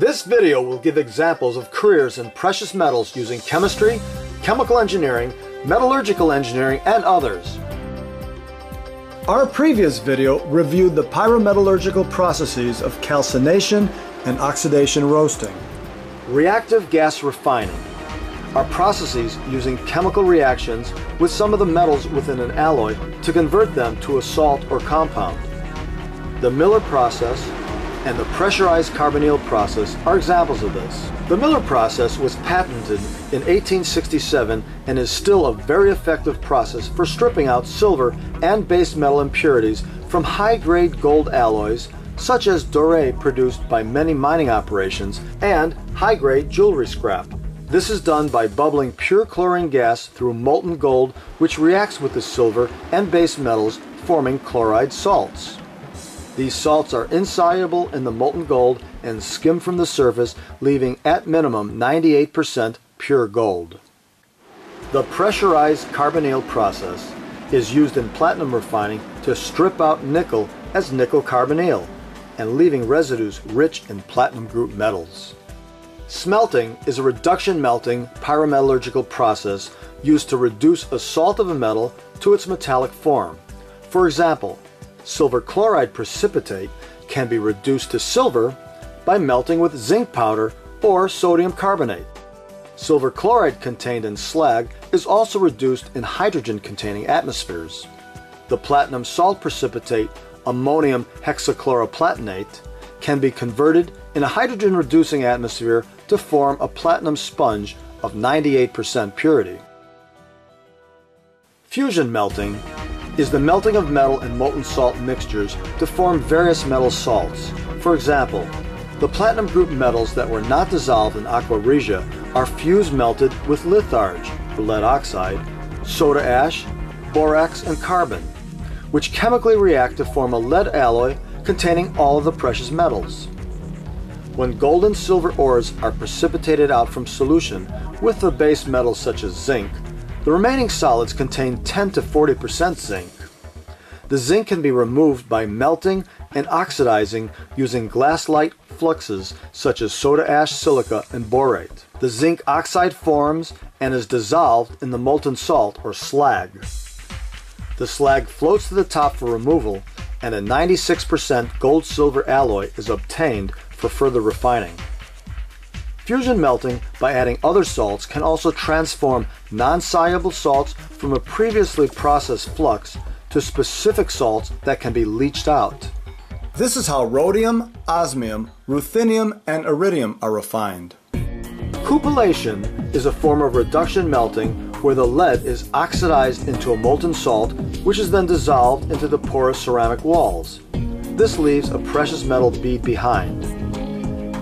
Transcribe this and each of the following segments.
This video will give examples of careers in precious metals using chemistry, chemical engineering, metallurgical engineering, and others. Our previous video reviewed the pyrometallurgical processes of calcination and oxidation roasting. Reactive gas refining are processes using chemical reactions with some of the metals within an alloy to convert them to a salt or compound. The Miller process and the pressurized carbonyl process are examples of this. The Miller process was patented in 1867 and is still a very effective process for stripping out silver and base metal impurities from high-grade gold alloys such as doré produced by many mining operations and high-grade jewelry scrap. This is done by bubbling pure chlorine gas through molten gold, which reacts with the silver and base metals, forming chloride salts. These salts are insoluble in the molten gold and skim from the surface, leaving at minimum 98% pure gold. The pressurized carbonyl process is used in platinum refining to strip out nickel as nickel carbonyl and leaving residues rich in platinum group metals. Smelting is a reduction melting pyrometallurgical process used to reduce a salt of a metal to its metallic form. For example, silver chloride precipitate can be reduced to silver by melting with zinc powder or sodium carbonate. Silver chloride contained in slag is also reduced in hydrogen-containing atmospheres. The platinum salt precipitate, ammonium hexachloroplatinate, can be converted in a hydrogen-reducing atmosphere to form a platinum sponge of 98% purity. Fusion melting is the melting of metal and molten salt mixtures to form various metal salts. For example, the platinum group metals that were not dissolved in aqua regia are fused melted with litharge, or lead oxide, soda ash, borax, and carbon, which chemically react to form a lead alloy containing all of the precious metals. When gold and silver ores are precipitated out from solution with the base metals such as zinc, the remaining solids contain 10 to 40% zinc. The zinc can be removed by melting and oxidizing using glass-like fluxes such as soda ash, silica, and borate. The zinc oxide forms and is dissolved in the molten salt or slag. The slag floats to the top for removal, and a 96% gold-silver alloy is obtained for further refining. Fusion melting by adding other salts can also transform non-soluble salts from a previously processed flux to specific salts that can be leached out. This is how rhodium, osmium, ruthenium, and iridium are refined. Cupellation is a form of reduction melting where the lead is oxidized into a molten salt, which is then dissolved into the porous ceramic walls. This leaves a precious metal bead behind.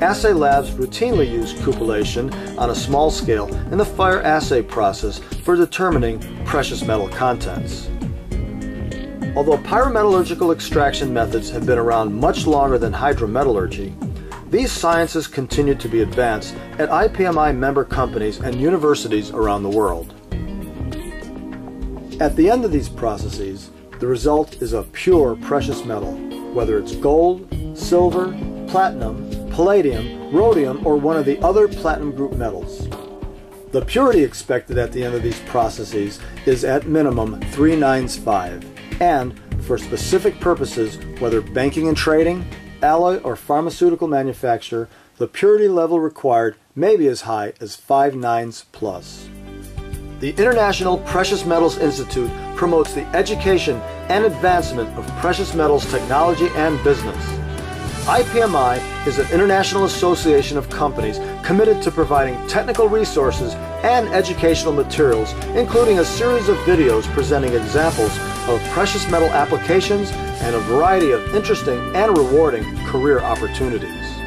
Assay labs routinely use cupellation on a small scale in the fire assay process for determining precious metal contents. Although pyrometallurgical extraction methods have been around much longer than hydrometallurgy, these sciences continue to be advanced at IPMI member companies and universities around the world. At the end of these processes, the result is a pure precious metal, whether it's gold, silver, platinum, palladium, rhodium, or one of the other platinum group metals. The purity expected at the end of these processes is at minimum 395, and for specific purposes, whether banking and trading, alloy, or pharmaceutical manufacture, the purity level required may be as high as 5 nines plus. The International Precious Metals Institute promotes the education and advancement of precious metals technology and business. IPMI is an international association of companies committed to providing technical resources and educational materials, including a series of videos presenting examples of precious metal applications and a variety of interesting and rewarding career opportunities.